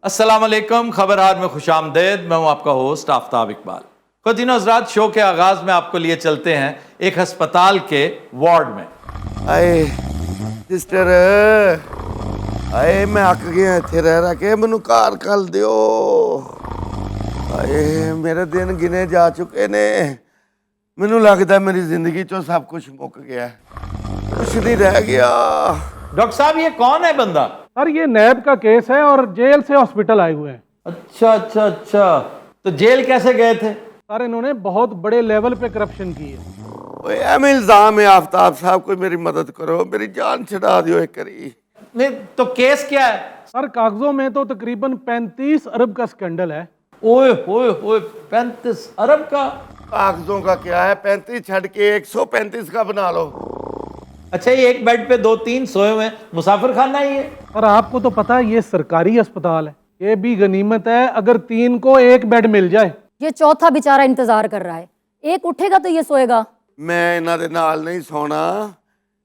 السلام علیکم، خبرہار میں خوش آمدید۔ میں ہوں آپ کا ہوسٹ آفتاب اقبال۔ خواتین و حضرات، شو کے آغاز میں آپ کو لیے چلتے ہیں ایک ہسپتال کے وارڈ میں۔ آئے سسٹر، آئے میں اک گیا اتنے رہ کے، مینوں گھر کل دیو۔ آئے میرے دن گنے جا چکے نے، مینوں لگتا ہے میری زندگی چوں سب کچھ مک گیا، کچھ نہیں رہ گیا۔ ڈاکٹر صاحب، یہ کون ہے بندہ؟ سر یہ نیب کا کیس ہے اور جیل سے ہاسپٹل آئے ہوئے ہیں۔ اچھا، تو جیل کیسے گئے تھے؟ سر انہوں نے بہت بڑے لیول پہ کرپشن کی ہے۔ اوے ایم الزام ہے آفتاب صاحب، کوئی میری مدد کرو، میری جان چھڑا دیو ایک کری۔ نہیں تو کیس کیا ہے؟ سر کاغذوں میں تو تقریباً 35 ارب کا سکینڈل ہے۔ اوئے 35 ارب کا؟ کاغذوں کا کیا ہے، 35 چھڑ کے 135 کا بنا لو۔ اچھا، یہ ایک بیڈ پہ 2-3 سوئے ہوئے ہیں، مسافر خانہ ہی ہے؟ سر آپ کو تو پتا ہے یہ سرکاری ہسپتال ہے، یہ بھی غنیمت ہے اگر 3 کو ایک بیڈ مل جائے۔ یہ چوتھا بیچارہ انتظار کر رہا ہے، ایک اٹھے گا تو یہ سوئے گا۔ میں انہاں دے نال نہیں سونا،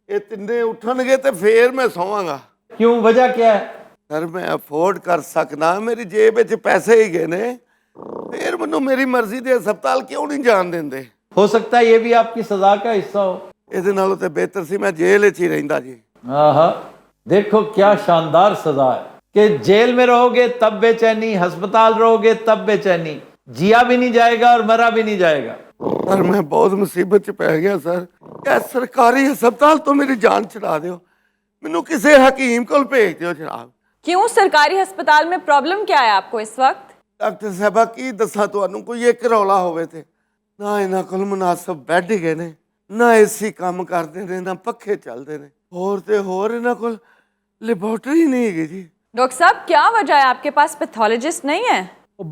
یہ تینے اٹھن گے تے پھر میں سواں گا۔ کیوں، وجہ کیا ہے؟ سر میں افورڈ کر سکنا، میری جیب وچ پیسے ہی گئے نے، پھر منوں میری مرضی دے ہسپتال کیوں نہیں جان دیندے؟ ہو سکتا ہے یہ بھی آپ کی سزا کا حصہ ہو۔ اس نالوں تے بہتر سی میں جیل وچ ہی رہندا جی۔ آہا، دیکھو کیا شاندار سزا ہے کہ جیل میں رہو گے تب بے چینی، ہسپتال رہو گے تب بے چینی، جیا بھی نہیں جائے گا اور مرا بھی نہیں جائے گا۔ سر میں بہت مصیبت چ پہ گیا سر، اے سرکاری ہسپتال تو میری جان چھڑا دیو، مینوں کسے حکیم کول بھیج دیو جناب۔ کیوں سرکاری ہسپتال میں پرابلم کیا ہے آپ کو اس وقت؟ ڈاکٹر صاحبہ کی دساں تانوں، کوئی ایک رولا ہوئے تے نہ انہاں کول مناسب بیڈ گئے نے، نہ اے سی کام کردے نے، نہ پکھے چلدے نے، ہور تے ہور انہاں کول لیبارٹری نہیں ہے جی۔ ڈاکٹر صاحب کیا وجہ ہے، آپ کے پاس پیتھولوجسٹ نہیں ہے؟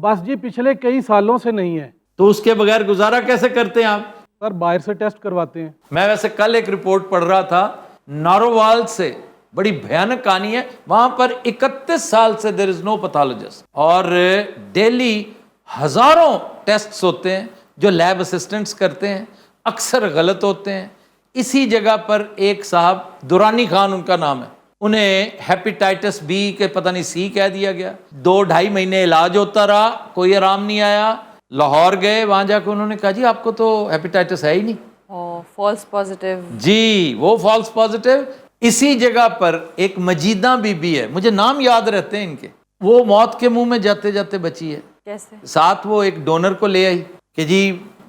بس جی پچھلے کئی سالوں سے نہیں ہے۔ تو اس کے بغیر گزارا کیسے کرتے ہیں آپ؟ سر باہر سے ٹیسٹ کرواتے ہیں۔ میں ویسے کل ایک رپورٹ پڑھ رہا تھا نارووال سے، بڑی بھیانک کہانی ہے، وہاں پر 31 سال سے دیر از نو پیتھولوجسٹ، اور ڈیلی ہزاروں ٹیسٹس ہوتے ہیں جو لیب اسسٹنٹس کرتے ہیں، اکثر غلط ہوتے ہیں۔ اسی جگہ پر ایک صاحب دورانی خان ان کا نام ہے، انہیں ہیپیٹائٹس بی کے پتہ نہیں سی کہہ دیا گیا، 2-2.5 مہینے علاج ہوتا رہا، کوئی آرام نہیں آیا۔ لاہور گئے، وہاں جا کے انہوں نے کہا جی آپ کو تو ہیپیٹائٹس ہے ہی نہیں۔ False positive. جی وہ فالس پازیٹیو۔ اسی جگہ پر ایک مجیدہ بی بی ہے، مجھے نام یاد رہتے ہیں ان کے، وہ موت کے منہ میں جاتے جاتے بچی ہے۔ کیسے؟ ساتھ وہ ایک ڈونر کو لے آئی کہ جی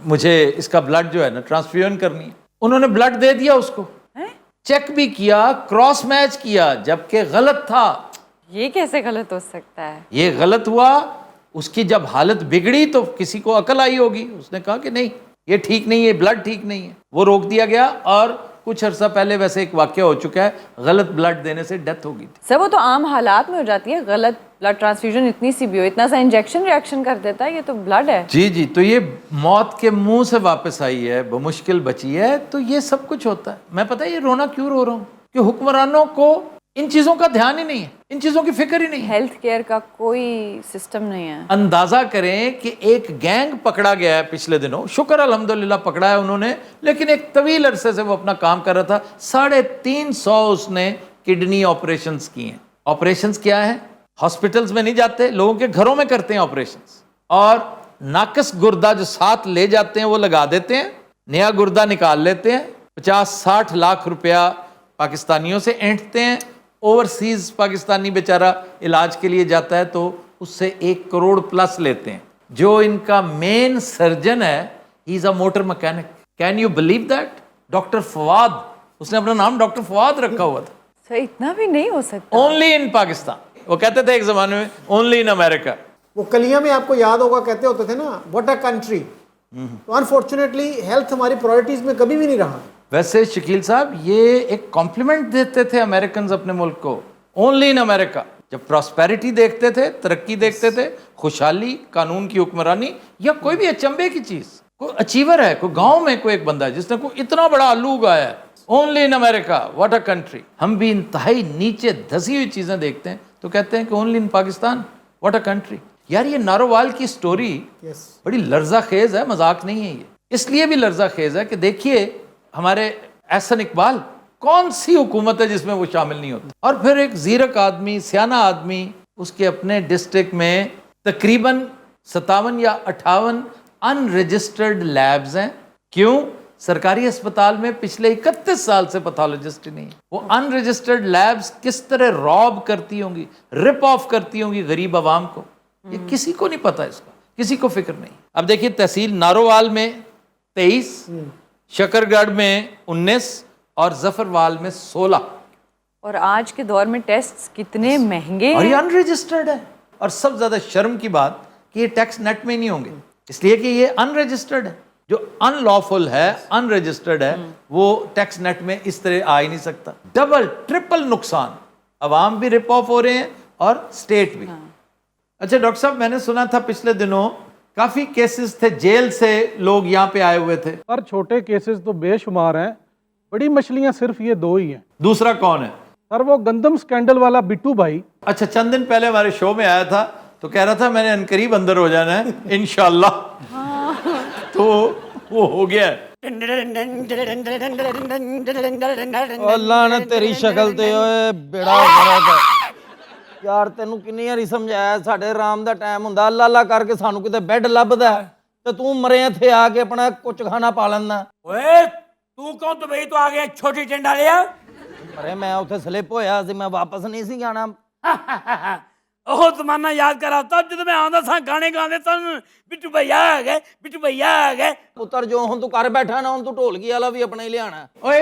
مجھے اس کا بلڈ جو ہے نا ٹرانسفیوژن کرنی ہے، انہوں نے بلڈ دے دیا اس کو، چیک بھی کیا، کراس میچ کیا، جبکہ غلط تھا۔ یہ کیسے غلط ہو سکتا ہے؟ یہ غلط ہوا، اس کی جب حالت بگڑی تو کسی کو عقل آئی ہوگی، اس نے کہا کہ نہیں یہ ٹھیک نہیں ہے، بلڈ ٹھیک نہیں ہے، وہ روک دیا گیا۔ اور کچھ عرصہ پہلے ویسے ایک واقعہ ہو چکا ہے، غلط بلڈ دینے سے ڈیتھ ہو گئی تھی۔ سر وہ تو عام حالات میں ہو جاتی ہے، غلط بلڈ ٹرانسفیوژن اتنی سی بھی ہو، اتنا سا انجیکشن ریاکشن کر دیتا ہے، یہ تو بلڈ ہے۔ جی، تو یہ موت کے منہ سے واپس آئی ہے، بمشکل بچی ہے، تو یہ سب کچھ ہوتا ہے۔ میں پتہ ہے یہ رونا کیوں رو رہا ہوں کہ حکمرانوں کو ان چیزوں کا دھیان ہی نہیں ہے، ان چیزوں کی فکر ہی نہیں ہے۔ ہیلتھ کیئر کا کوئی سسٹم نہیں ہے۔ اندازہ کریں کہ ایک گینگ پکڑا گیا ہے پچھلے دنوں، شکر الحمدللہ پکڑا ہے انہوں نے، لیکن ایک طویل عرصے سے وہ اپنا کام کر رہا تھا، 350 اس نے کڈنی آپریشنز کی ہیں۔ آپریشنز کیا ہیں؟ ہاسپٹلز میں نہیں جاتے، لوگوں کے گھروں میں کرتے ہیں آپریشنز، اور ناقص گردہ جو ساتھ لے جاتے ہیں وہ لگا دیتے ہیں، نیا گردہ نکال لیتے ہیں، 50-60 لاکھ روپیہ پاکستانیوں سے اینٹتے ہیں۔ اوورسیز پاکستانی بیچارہ علاج کے لیے جاتا ہے تو اس سے 1 کروڑ پلس لیتے ہیں۔ جو ان کا مین سرجن ہے، he is a motor mechanic. Can you believe that? Doctor Fawad, اس نے اپنا نام ڈاکٹر فواد رکھا ہوا تھا۔ سر اتنا بھی نہیں ہو سکتا۔ اونلی ان پاکستان، وہ کہتے تھے ایک زمانے میں اونلی ان امریکہ۔ وہ کلیاں میں آپ کو یاد ہوگا کہتے ہوتے تھے نا، واٹ اے کنٹری۔ تو انفارچونیٹلی ہیلتھ ہماری پرائرٹیز میں کبھی بھی نہیں رہا۔ ویسے شکیل صاحب یہ ایک کمپلیمنٹ دیتے تھے امریکنز اپنے ملک کو، اونلی ان امریکہ۔ جب پراسپیرٹی دیکھتے تھے، ترقی دیکھتے تھے، خوشحالی، قانون کی حکمرانی، یا کوئی بھی اچنبے کی چیز، کوئی اچیور ہے، کوئی گاؤں میں کوئی ایک بندہ ہے جس نے کوئی اتنا بڑا آلو اگایا ہے، only in America, what a country. ہم بھی انتہائی نیچے دھسی ہوئی چیزیں دیکھتے ہیں تو کہتے ہیں کہ only in Pakistan, what a country. یار یہ نارووال کی سٹوری بڑی لرزہ خیز ہے، مذاق نہیں ہے یہ۔ اس لیے بھی لرزہ خیز ہے کہ دیکھیے ہمارے احسن اقبال، کون سی حکومت ہے جس میں وہ شامل نہیں ہوتا؟ اور پھر ایک زیرک آدمی، سیانہ آدمی، اس کے اپنے ڈسٹرکٹ میں تقریباً 57 یا 58 انرجسٹرڈ لیبز ہیں. کیوں؟ سرکاری اسپتال میں پچھلے 31 سال سے پیتھولوجسٹ ہی نہیں. وہ انرجسٹرڈ لیبز کس طرح راب کرتی ہوں گی, رپ آف کرتی ہوں گی غریب عوام کو, یہ کسی کو نہیں پتا, اس کا کسی کو فکر نہیں. اب دیکھیے تحصیل نارووال میں 23, شکر گڑھ میں 19 اور ظفروال میں 16. اور آج کے دور میں ٹیسٹ کتنے مہنگے اور ہیں. یہ انرجسٹرڈ ہے. اور سب زیادہ شرم کی بات کہ یہ ٹیکس نیٹ میں نہیں ہوں گے, اس لیے کہ یہ انرجسٹرڈ ہے. جو ان لافل ہے, ان رجسٹرڈ ہے, وہ ٹیکس نیٹ میں اس طرح آ ہی نہیں سکتا. ڈبل ٹرپل نقصان, عوام بھی رپ آف ہو رہے ہیں اور اسٹیٹ بھی. اچھا ڈاکٹر صاحب, میں نے سنا تھا پچھلے دنوں کافی کیسز تھے جیل سے لوگ یہاں پہ آئے ہوئے تھے. پر چھوٹے کیسز تو بے شمار ہیں, بڑی مچھلیاں صرف یہ 2 ہی ہیں. دوسرا کون ہے؟ سر وہ گندم سکینڈل والا بٹو بھائی. اچھا, چند دن پہلے ہمارے شو میں آیا تھا تو کہہ رہا تھا میں نے انقریب اندر ہو جانا ہے انشاءاللہ. تو وہ ہو گیا ہے. اللہ نے تیری شکل تے اوئے بیڑا غرق ہے یار. ਤੈਨੂੰ ਕਿੰਨੀ ਵਾਰੀ ਸਮਝਾਇਆ ਸਾਡੇ ਆਰਾਮ ਦਾ ਟਾਈਮ ਹੁੰਦਾ, ਅੱਲਾ ਅੱਲਾ ਕਰਕੇ ਸਾਨੂੰ ਕਿਤੇ ਬੈੱਡ ਲੱਭਦਾ ਤੇ ਤੂੰ ਮਰੇ ਇੱਥੇ ਆ ਕੇ ਆਪਣਾ ਕੁਝ ਖਾਣਾ ਪਾ ਲੈਂਦਾ. ਓਏ ਤੂੰ ਕੌਣ ਦੁਬਈ ਤੋਂ ਆ ਗਿਆ ਛੋਟੀ ਟਿੰਡ ਵਾਲਿਆ? ਮਰੇ ਮੈਂ ਉੱਥੇ ਸਲਿੱਪ ਹੋਇਆ ਸੀ, ਮੈਂ ਵਾਪਸ ਨਹੀਂ ਸੀ ਜਾਣਾ. ਉਹ ਜ਼ਮਾਨਾ ਯਾਦ ਕਰਾਤਾ ਜਦੋਂ ਮੈਂ ਆਉਂਦਾ ਸਾਂ ਗਾਣੇ ਗਾਉਂਦੇ ਸਨ, ਬਿੱਟੂ ਭਈਆ ਆ ਗਏ, ਬਿੱਟੂ ਭਈਆ ਆ ਗਏ. ਪੁੱਤਰ ਜੋ ਹੁਣ ਤੂੰ ਘਰ ਬੈਠਾ ਨਾ, ਹੁਣ ਤੂੰ ਢੋਲਕੀ ਵਾਲਾ ਵੀ ਆਪਣੇ ਹੀ ਲਿਆਣਾ. ਓਏ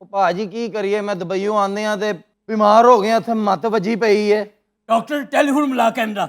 ਉਹ ਭਾਜੀ ਕੀ ਕਰੀਏ, ਮੈਂ ਦੁਬਈੋਂ ਆਉਂਦੇ ਆ ਤੇ ਬਿਮਾਰ ਹੋ ਗਿਆ, ਇੱਥੇ ਮੱਤ ਵੱਜੀ ਪਈ ਹੈ. ਡਾਕਟਰ ਟੈਲੀਫੋਨ ਮਿਲਾ ਕਹਿੰਦਾ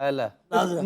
ਐ ਲੈ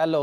ਹੈਲੋ.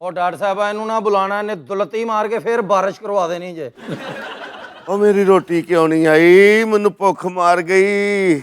ਉਹ ਡਾਕਟਰ ਸਾਹਿਬ ਇਹਨੂੰ ਨਾ ਬੁਲਾਣਾ, ਇਹਨੇ ਦੁਲਤੀ ਮਾਰ ਕੇ ਫੇਰ ਬਾਰਿਸ਼ ਕਰਵਾ ਦੇਣੀ ਜੇ. ਉਹ ਮੇਰੀ ਰੋਟੀ ਕਿਉਂ ਨਹੀਂ ਆਈ? ਮੈਨੂੰ ਭੁੱਖ ਮਾਰ ਗਈ.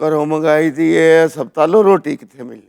ਘਰੋਂ ਮੰਗਾਈ ਦੀ ਇਹ ਹਸਪਤਾਲੋਂ ਰੋਟੀ ਕਿੱਥੇ ਮਿਲਣੀ?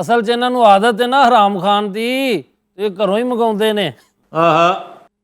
ਅਸਲ 'ਚ ਇਹਨਾਂ ਨੂੰ ਆਦਤ ਹੈ ਨਾ ਹਰਾਮ ਖਾਣ ਦੀ, ਇਹ ਘਰੋਂ ਹੀ ਮੰਗਾਉਂਦੇ ਨੇ.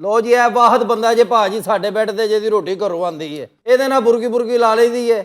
ਲੋ ਜੀ ਇਹ ਵਾਹਦ ਬੰਦਾ ਜੇ ਭਾਜੀ ਸਾਡੇ ਬੈੱਡ ਤੇ ਜਿਹਦੀ ਰੋਟੀ ਘਰੋਂ ਆਂਦੀ ਹੈ, ਇਹਦੇ ਨਾਲ ਬੁਰਕੀ ਲਾ ਲਈਦੀ ਹੈ.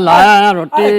ਲਾਇਆ ਰੋਟੀ.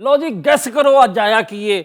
ਲੋ ਜੀ ਗੈਸ ਕਰੋ ਅੱਜ ਆਇਆ ਕੀ ਏ?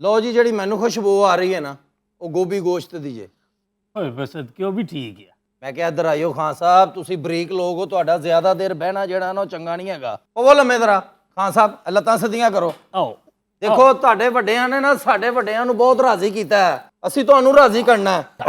ਲੋ ਜੀ ਜਿਹੜੀ ਮੈਨੂੰ ਖੁਸ਼ਬੂ ਆ ਰਹੀ ਹੈ ਨਾ, ਉਹ ਗੋਭੀ ਗੋਸ਼ਤ ਦੀ ਜੇ. ਓਏ ਬਸ ਕਿਉਂ ਵੀ ਠੀਕ ਹੈ. ਮੈਂ ਕਿਹਾ ਇੱਧਰ ਆਇਓ ਖਾਨ ਸਾਹਿਬ, ਤੁਸੀਂ ਬਰੀਕ ਲੋਕ ਹੋ, ਤੁਹਾਡਾ ਜ਼ਿਆਦਾ ਦੇਰ ਬਹਿਣਾ ਜਿਹੜਾ ਨਾ ਉਹ ਚੰਗਾ ਨਹੀਂ ਹੈਗਾ. ਉਹ ਲੰਮੇ ਜ਼ਰਾ ਖਾਨ ਸਾਹਿਬ ਲੱਤਾਂ ਸਿੱਧੀਆਂ ਕਰੋ. ਆਓ ਦੇਖੋ ਤੁਹਾਡੇ ਵੱਡਿਆਂ ਨੇ ਨਾ ਸਾਡੇ ਵੱਡਿਆਂ ਨੂੰ ਬਹੁਤ ਰਾਜ਼ੀ ਕੀਤਾ ਹੈ, ਅਸੀਂ ਤੁਹਾਨੂੰ ਰਾਜ਼ੀ ਕਰਨਾ ਹੈ.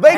ਬਈ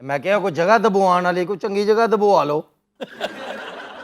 ਮੈਂ ਕਿਹਾ ਕੋਈ ਜਗ੍ਹਾ ਦਬਵਾਉਣ ਵਾਲੀ ਕੋਈ ਚੰਗੀ ਜਗ੍ਹਾ ਦਬਵਾ ਲਓ.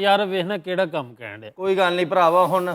ਯਾਰ ਵੇਖਣਾ ਕਿਹੜਾ ਕੰਮ ਕਹਿਣ ਡਿਆ. ਕੋਈ ਗੱਲ ਨਹੀਂ ਭਰਾਵਾ, ਹੁਣ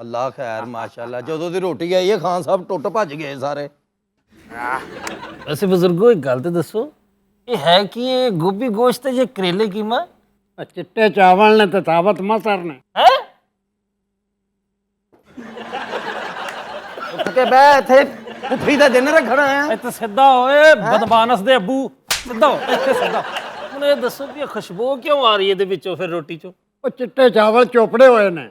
ਅੱਲਾ ਖੈਰ ਮਾਸ਼ਾਅੱਲਾ. ਜਦੋਂ ਦੀ ਰੋਟੀ ਆਈ ਹੈ ਖਾਨ ਸਾਹਿਬ ਟੁੱਟ ਭੱਜ ਗਏ ਸਾਰੇ. ਵੈਸੇ ਬਜ਼ੁਰਗੋ ਇੱਕ ਗੱਲ ਤੇ ਦੱਸੋ, ਇਹ ਹੈ ਕਿ ਇਹ ਗੋਭੀ ਗੋਸ਼ਤ ਤੇ ਜੇ ਕਰੇਲੇ ਕੀਮਾ? ਚਿੱਟੇ ਚਾਵਲ ਨੇ ਤੇ ਤਾਬਤ ਮਸਰ ਨੇ. ਹੈ ਉੱਠ ਕੇ ਬਹਿ, ਇੱਥੇ ਪੁੱਠੀ ਦਾ ਦਿਨ ਰੱਖਣਾ ਹੈ. ਇੱਥੇ ਸਿੱਧਾ ਹੋਏ ਬਦਮਾਨਸ ਦੇ ਅੱਬੂ, ਸਿੱਧਾ ਹੋ ਇੱਥੇ ਸਿੱਧਾ. ਹੁਣ ਇਹ ਦੱਸੋ ਵੀ ਇਹ ਖੁਸ਼ਬੂ ਕਿਉਂ ਆ ਰਹੀ ਹੈ ਇਹਦੇ ਵਿੱਚੋਂ ਫਿਰ ਰੋਟੀ ਚੋਂ? ਉਹ ਚਿੱਟੇ ਚਾਵਲ ਚੋਪੜੇ ਹੋਏ ਨੇ.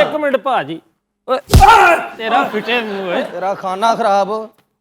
ਇੱਕ ਮਿੰਟ ਭਾਜੀ, ਓਏ ਤੇਰਾ ਫਿੱਟੇ ਮੂੰਹ ਓਏ. ਤੇਰਾ ਖਾਣਾ ਖਰਾਬ.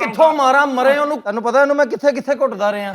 ਕਿੱਥੋਂ ਮਾਰਾਂ ਮਰੇ ਉਹਨੂੰ, ਤੈਨੂੰ ਪਤਾ ਇਹਨੂੰ ਮੈਂ ਕਿੱਥੇ ਘੁੱਟਦਾ ਰਿਹਾ.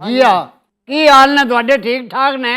ਜੀ ਆ ਕੀ ਹਾਲ ਨੇ ਤੁਹਾਡੇ? ਠੀਕ ਠਾਕ ਨੇ?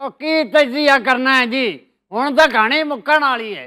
ਉਹ ਕੀ ਤਜਜ਼ੀਆ ਕਰਨਾ ਹੈ ਜੀ, ਹੁਣ ਤਾਂ ਕਹਾਣੀ ਮੁੱਕਣ ਵਾਲੀ ਹੈ.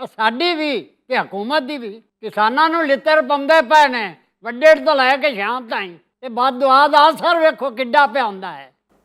ਉਹ ਸਾਡੀ ਵੀ ਤੇ ਹਕੂਮਤ ਦੀ ਵੀ. ਕਿਸਾਨਾਂ ਨੂੰ ਲਿੱਤਰ ਪਾਉਂਦੇ ਪਏ ਨੇ ਵੱਡੇ ਤੋਂ ਲੈ ਕੇ ਸ਼ਾਮ ਤਾਈਂ, ਤੇ ਬਦਦੁਆ ਦਾ ਅਸਰ ਵੇਖੋ ਕਿੱਡਾ ਪਿਆ ਹੁੰਦਾ ਹੈ.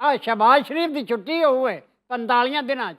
ਆ ਸ਼ਬਾਜ਼ ਸ਼ਰੀਫ ਦੀ ਛੁੱਟੀ ਹੋਵੇ 45 ਦਿਨਾਂ 'ਚ.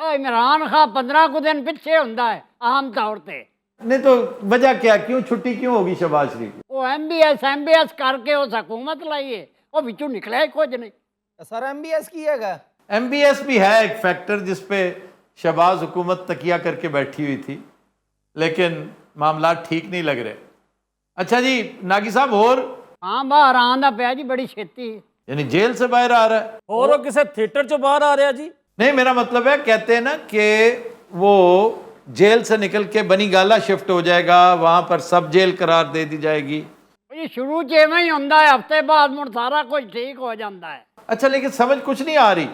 ਆ ਇਮਰਾਨ ਖਾਨ 15 ਕੁ ਦਿਨ ਪਿੱਛੇ ਹੁੰਦਾ ਹੈ ਆਮ ਤੌਰ ਤੇ, نہیں تو وجہ کیا, کیوں چھٹی کیوں ہوگی شہباز شریف کی؟ وہ MBS کر کے اس حکومت لائیے, وہ بچوں نکلا ہی کچھ نہیں. سر MBS کی ہے گا, MBS بھی ہے ایک فیکٹر جس پہ شہباز حکومت تکیہ کر کے بیٹھی ہوئی تھی, لیکن معاملات ٹھیک نہیں لگ رہے. اچھا جی ناگی صاحب, اور ہاں باہر آندا پیا جی بڑی چھتی, یعنی جیل سے باہر آ رہا ہے؟ اور وہ کسے تھیٹر چ باہر آ رہا جی؟ نہیں, میرا مطلب ہے کہتے ہیں نا کہ وہ جیل سے نکل کے بنی گالا شفٹ ہو جائے گا, وہاں پر سب جیل قرار دے دی جائے گی. یہ شروع میں ہی ہوندا ہے, ہفتے بعد مڑ سارا کچھ ٹھیک ہو جاتا ہے. اچھا لیکن سمجھ کچھ نہیں آ رہی,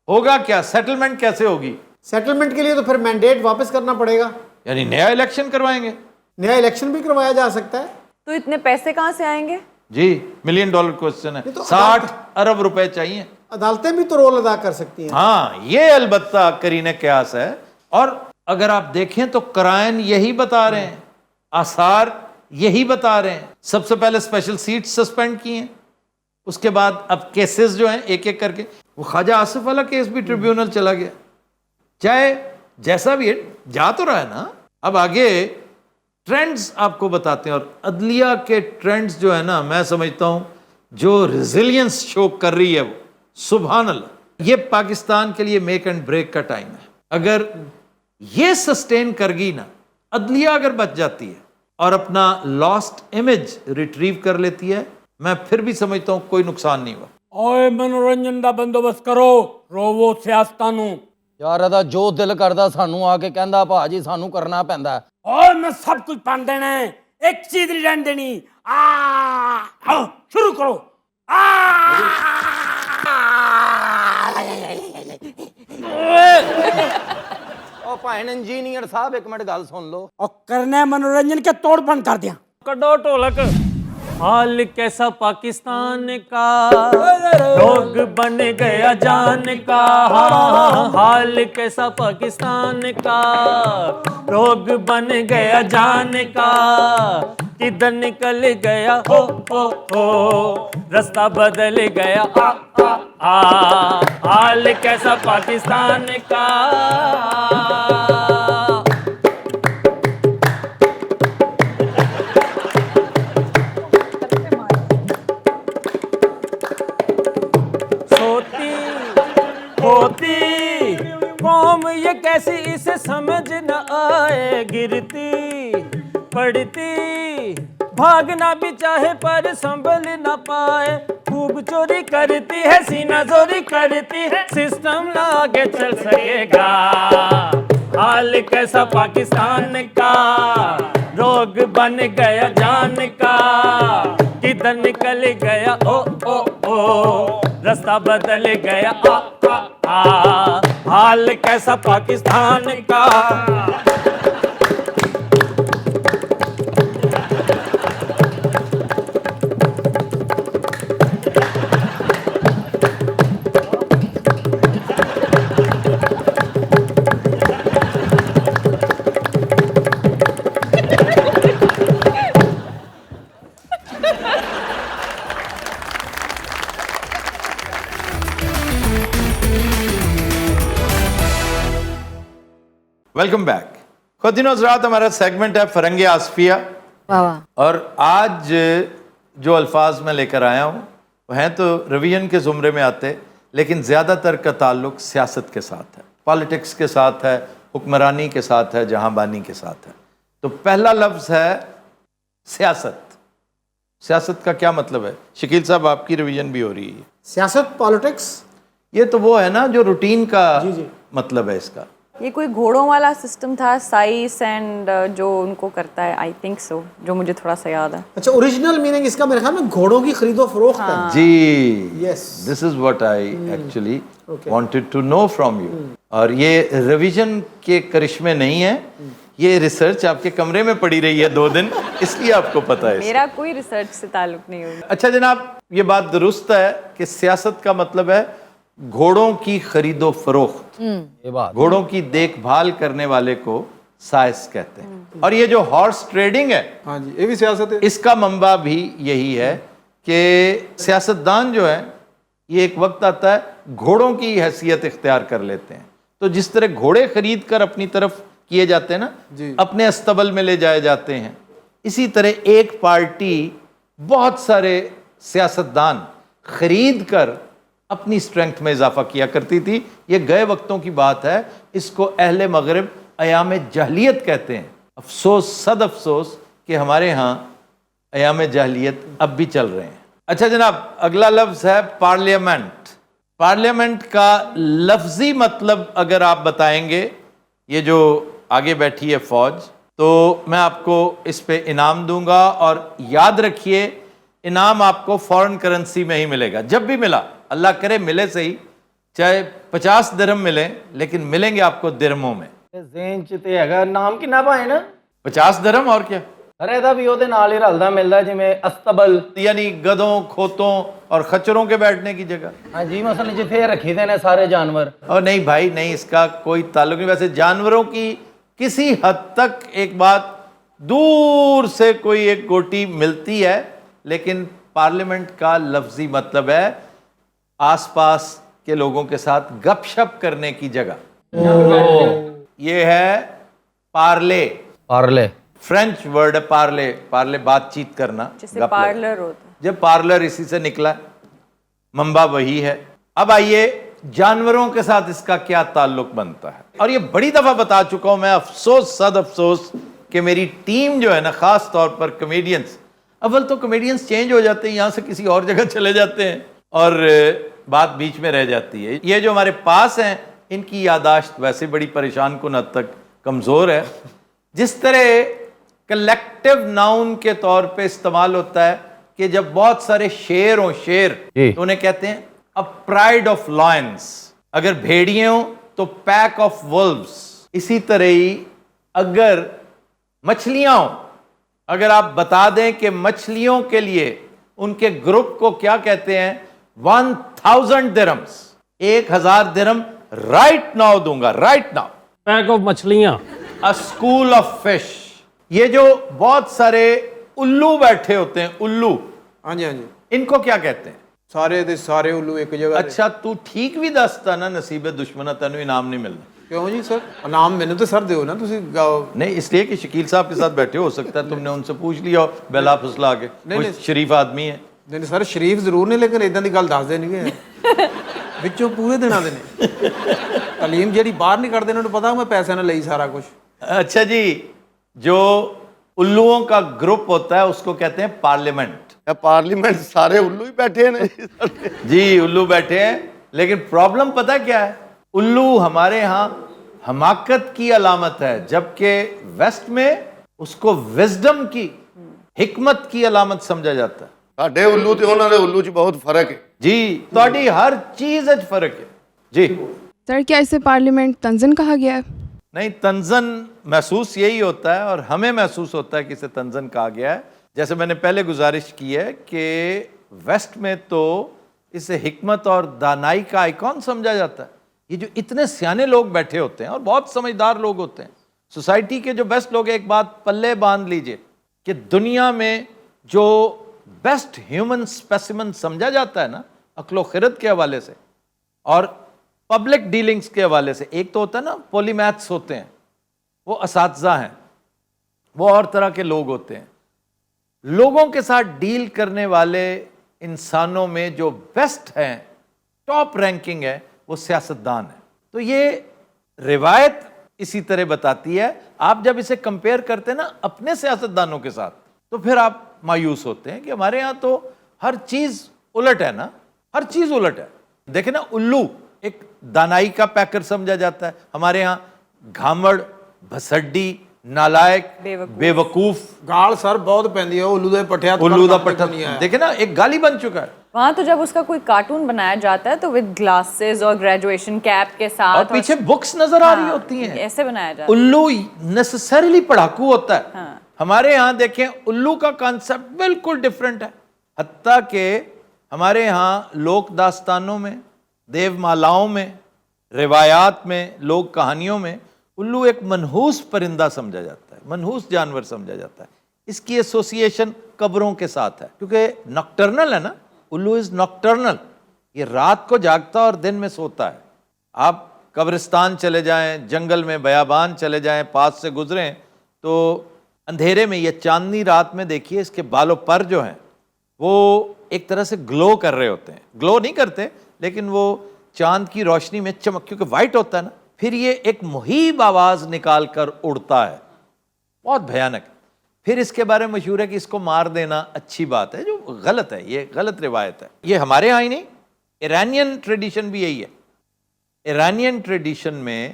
ہوگا کیا, سیٹلمنٹ کیسے ہوگی؟ سیٹلمنٹ کے لیے تو پھر مینڈیٹ واپس کرنا پڑے گا, یعنی نیا الیکشن کروائیں گے؟ نیا الیکشن بھی کروایا جا سکتا ہے. تو اتنے پیسے کہاں سے آئیں گے؟ جی $1 ملین کوسچن ہے, تو 60 ارب روپے چاہیے. عدالتیں بھی تو رول ادا کر سکتی ہیں. ہاں یہ البتہ کرینہ قیاس ہے. اور اگر آپ دیکھیں تو کرائن یہی بتا رہے ہیں, آثار یہی بتا رہے ہیں. سب سے پہلے اسپیشل سیٹ سسپینڈ کی ہیں, اس کے بعد اب کیسز جو ہیں ایک ایک کر کے, وہ خواجہ آصف والا کیس بھی ٹریبیونل چلا گیا. چاہے جیسا بھی ہے, جا تو رہا ہے نا. اب آگے ٹرینڈز آپ کو بتاتے ہیں, اور عدلیہ کے ٹرینڈز جو ہے نا, میں سمجھتا ہوں جو ریزیلینس شو کر رہی ہے وہ سبحان اللہ, یہ پاکستان کے لیے میک اینڈ بریک کا ٹائم ہے. اگر یہ سسٹین کر گئی نا, عدلیہ اگر بچ جاتی ہے اور اپنا لاسٹ امیج ریٹریو کر لیتی ہے, میں پھر بھی سمجھتا ہوں کوئی نقصان نہیں ہوا. اوے منورنجن دا بندوبست کرو, روو سیاستاں نوں. یار ادا جو دل کردا سانو آ کے کہندا بھاجی سانو کرنا پیندا. اور میں سب کچھ پان دینا ہے, ایک چیز نہیں رہن دینی. آؤ شروع کرو. او بھائن انجینئر صاحب ایک منٹ گل سن لو. اور کرنا ہے منورنجن کے توڑ پن کر دیا. کڈو ڈھولک. حال کیسا پاکستان کا, لوگ بن گیا جان کا. حال کیسا پاکستان کا, لوگ بن گیا جان کا. کدھر نکل گیا ہو رستہ بدل گیا. حال کیسا پاکستان کا. ہوتی قوم یہ کیسی اسے سمجھ نہ آئے, گرتی پڑتی بھاگنا بھی چاہے پر سنبھل نہ پائے. خوب چوری کرتی ہے سینہ زوری کرتی ہے, سسٹم نہ آگے چل سکے گا. حال کیسا پاکستان کا, روگ بن گیا جان کا. کدھر نکل گیا رستہ بدل گیا. حال کیسا پاکستان کا. Welcome back. خواتین و حضرات, ہمارا سیگمنٹ ہے فرنگ آصفیہ, اور آج جو الفاظ میں لے کر آیا ہوں وہ ہیں تو ریویژن کے زمرے میں آتے, لیکن زیادہ تر کا تعلق سیاست کے ساتھ ہے, پالیٹکس کے ساتھ ہے, حکمرانی کے ساتھ ہے, جہاں بانی کے ساتھ ہے. تو پہلا لفظ ہے سیاست. سیاست کا کیا مطلب ہے؟ شکیل صاحب آپ کی ریویژن بھی ہو رہی ہے. سیاست پالیٹکس یہ تو وہ ہے نا جو روٹین کا مطلب ہے اس کا. یہ کوئی گھوڑوں والا سسٹم تھا, سائس اینڈ جو ان کو کرتا ہے, آئی تھنک سو, جو مجھے تھوڑا سا یاد ہے. اچھا, اوریجنل میننگ اس کا میرے خیال میں گھوڑوں کی خرید و فروخت ہے. جی, Yes. This is what I actually wanted to know from you. اور یہ ریویژن کے کرشمے نہیں ہیں, یہ ریسرچ آپ کے کمرے میں پڑی رہی ہے 2 دن, اس لیے آپ کو پتا ہے. میرا کوئی ریسرچ سے تعلق نہیں ہوگا. اچھا جناب, یہ بات درست ہے کہ سیاست کا مطلب ہے گھوڑوں کی خرید و فروخت. یہ بات گھوڑوں کی دیکھ بھال کرنے والے کو سائنس کہتے ہیں. اور یہ جو ہارس ٹریڈنگ ہے, ہاں جی, یہ بھی سیاست ہے. اس کا منبع بھی یہی ہے کہ سیاستدان جو ہیں یہ ایک وقت آتا ہے گھوڑوں کی حیثیت اختیار کر لیتے ہیں. تو جس طرح گھوڑے خرید کر اپنی طرف کیے جاتے ہیں نا, اپنے استبل میں لے جائے جاتے ہیں, اسی طرح ایک پارٹی بہت سارے سیاستدان خرید کر اپنی اسٹرینتھ میں اضافہ کیا کرتی تھی. یہ گئے وقتوں کی بات ہے, اس کو اہل مغرب ایام جاہلیت کہتے ہیں. افسوس, صد افسوس کہ ہمارے ہاں ایام جاہلیت اب بھی چل رہے ہیں. اچھا جناب, اگلا لفظ ہے پارلیمنٹ. پارلیمنٹ کا لفظی مطلب اگر آپ بتائیں گے, یہ جو آگے بیٹھی ہے فوج, تو میں آپ کو اس پہ انعام دوں گا, اور یاد رکھیے انعام آپ کو فورن کرنسی میں ہی ملے گا. جب بھی ملا, اللہ کرے ملے صحیح, چاہے 50 درہم ملیں, لیکن ملیں گے آپ کو درہموں میں. ذہن ਚ ਤੇ ਹੈਗਾ ਨਾਮ ਕਿੰਨਾ ਭਾਏ ਨਾ 50 درہم, اور کیا, ਅਰੇ ਇਹਦਾ ਵੀ ਉਹਦੇ ਨਾਲ ਹੀ ਰਲਦਾ ਮਿਲਦਾ ਜਿਵੇਂ ਅਸਤਬਲ. یعنی گدھوں, کھوتوں اور خچروں کے بیٹھنے کی جگہ. ہاں جی, مثلا جتھے رکھی دے نے سارے جانور. اور نہیں بھائی نہیں, اس کا کوئی تعلق نہیں. ویسے جانوروں کی کسی حد تک ایک بات, دور سے کوئی ایک گوٹی ملتی ہے, لیکن پارلیمنٹ کا لفظی مطلب ہے آس پاس کے لوگوں کے ساتھ گپ شپ کرنے کی جگہ. یہ ہے پارلے. پارلے فرینچ ورڈ ہے پارلے. پارلے بات چیت کرنا, جیسے پارلر ہوتا ہے. جب پارلر اسی سے نکلا, منبع وہی ہے. اب آئیے جانوروں کے ساتھ اس کا کیا تعلق بنتا ہے, اور یہ بڑی دفعہ بتا چکا ہوں میں. افسوس, صد افسوس کہ میری ٹیم جو ہے نا, خاص طور پر کمیڈینز, اول تو کمیڈینز چینج ہو جاتے ہیں, یہاں سے کسی اور جگہ چلے جاتے ہیں, اور بات بیچ میں رہ جاتی ہے. یہ جو ہمارے پاس ہیں, ان کی یاداشت ویسے بڑی پریشان کن حد تک کمزور ہے. جس طرح کلیکٹیو ناؤن کے طور پہ استعمال ہوتا ہے کہ جب بہت سارے شیر ہوں, شیر تو انہیں کہتے ہیں a pride of lions. اگر بھیڑیے ہوں تو pack of wolves. اسی طرح ہی اگر مچھلیاں ہوں, اگر آپ بتا دیں کہ مچھلیوں کے لیے ان کے گروپ کو کیا کہتے ہیں, 1000 درہمز, 1000 درہم رائٹ ناؤ دوں گا, رائٹ ناؤ. پیک آف مچھلیاں. a school of fish. یہ جو بہت سارے الو بیٹھے ہوتے ہیں, الو, ہاں جی ہاں جی, ان کو کیا کہتے ہیں؟ سارے دے سارے الو ایک جگہ. اچھا تو ٹھیک بھی دستا نا, نصیب دشمنہ تینوں انعام نہیں ملنا. کیوں جی سر, انعام ਮੈਨੂੰ تو سر دیو نا تسی. نہیں, اس لیے کہ شکیل صاحب کے ساتھ بیٹھے, ہو سکتا ہے تم نے ان سے پوچھ لیا بلا فسلا کے, وہ شریف آدمی ہے. نہیں سر, شریف ضرور نے, لیکن ਇਦਾਂ ਦੀ ਗੱਲ ਦੱਸ ਦੇਣਗੇ ਵਿੱਚੋਂ ਪੂਰੇ ਦਿਨਾਂ ਦੇ ਨੇ. ਤਾਲੀਮ ਜਿਹੜੀ ਬਾਹਰ ਨਹੀਂ ਕੱਢਦੇ, ਇਹਨਾਂ ਨੂੰ ਪਤਾ ਮੈਂ ਪੈਸਿਆਂ ਨਾਲ ਲਈ ਸਾਰਾ ਕੁਝ. اچھا جی, جو الوؤں کا گروپ ہوتا ہے اس کو کہتے ہیں پارلیمنٹ. پارلیمنٹ سارے الو ہی بیٹھے ہیں. جی الو بیٹھے ہیں, لیکن پرابلم پتہ کیا ہے, الو ہمارے ہاں حماقت کی علامت ہے, جبکہ ویسٹ میں اس کو وزڈم کی, حکمت کی علامت سمجھا جاتا ہے. ਸਾਡੇ ਉੱਲੂ ਤੇ ਉਹਨਾਂ ਦੇ ਉੱਲੂ 'ਚ ਬਹੁਤ ਫਰਕ ਹੈ. جی تہاڈی ہر چیز وچ فرق ہے. جی سر, کیا اسے پارلیمنٹ تنزن کہا گیا ہے؟ نہیں, تنزن محسوس یہی ہوتا ہے, اور ہمیں محسوس ہوتا ہے کہ اسے تنزن کہا گیا ہے. جیسے میں نے پہلے گزارش کی ہے کہ ویسٹ میں تو اسے حکمت اور دانائی کا آئیکن سمجھا جاتا ہے. یہ جو اتنے سیانے لوگ بیٹھے ہوتے ہیں اور بہت سمجھدار لوگ ہوتے ہیں, سوسائٹی کے جو بیسٹ لوگ ہیں, ایک بات پلے باندھ لیجئے کہ دنیا میں جو بیسٹ ہیومن اسپیسیمن سمجھا جاتا ہے نا, عقل و خرد کے حوالے سے اور پبلک ڈیلنگز کے حوالے سے, ایک تو ہوتا ہے نا پولی میتھس ہوتے ہیں, وہ اساتذہ ہیں, وہ اور طرح کے لوگ ہوتے ہیں. لوگوں کے ساتھ ڈیل کرنے والے انسانوں میں جو بیسٹ ہیں, ٹاپ رینکنگ ہے, وہ سیاستدان ہیں. تو یہ روایت اسی طرح بتاتی ہے. آپ جب اسے کمپیئر کرتے ہیں نا اپنے سیاستدانوں کے ساتھ, تو پھر آپ مایوس ہوتے ہیں کہ ہمارے ہاں تو ہر چیز الٹ ہے نا, ہر چیز الٹ ہے. دیکھیں نا, الو ایک دانائی کا پیکر سمجھا جاتا ہے, ہمارے ہاں گھامڑ, بھسڈی, نالائق, بے وقوف. گال سر بہت پیندی ہے الو دے پٹھیا. الو دا پٹھا دیکھیں نا, ایک گالی بن چکا ہے. وہاں تو جب اس کا کوئی کارٹون بنایا جاتا ہے تو ود گلاسز اور گریجویشن کیپ کے ساتھ, اور پیچھے بکس نظر آ رہی ہوتی ہیں, ایسے بنایا جاتا ہے. الو نیسسریلی پڑھاکو ہوتا ہے. ہمارے ہاں دیکھیں الو کا کانسیپٹ بالکل ڈیفرنٹ ہے. حتیٰ کہ ہمارے ہاں لوک داستانوں میں, دیو مالاؤں میں, روایات میں, لوک کہانیوں میں الو ایک منحوس پرندہ سمجھا جاتا ہے, منحوس جانور سمجھا جاتا ہے. اس کی ایسوسیشن قبروں کے ساتھ ہے, کیونکہ ناکٹرنل ہے نا, الو از ناکٹرنل, یہ رات کو جاگتا اور دن میں سوتا ہے. آپ قبرستان چلے جائیں, جنگل میں بیابان چلے جائیں, پاس سے گزریں تو اندھیرے میں, یہ چاندنی رات میں دیکھیے اس کے بالوں پر جو ہیں وہ ایک طرح سے گلو کر رہے ہوتے ہیں. گلو نہیں کرتے لیکن وہ چاند کی روشنی میں چمک, کیونکہ وائٹ ہوتا ہے نا. پھر یہ ایک مہیب آواز نکال کر اڑتا ہے, بہت بھیانک. پھر اس کے بارے میں مشہور ہے کہ اس کو مار دینا اچھی بات ہے, جو غلط ہے, یہ غلط روایت ہے. یہ ہمارے ہاں ہی نہیں, ایرانین ٹریڈیشن بھی یہی ہے. ایرانین ٹریڈیشن میں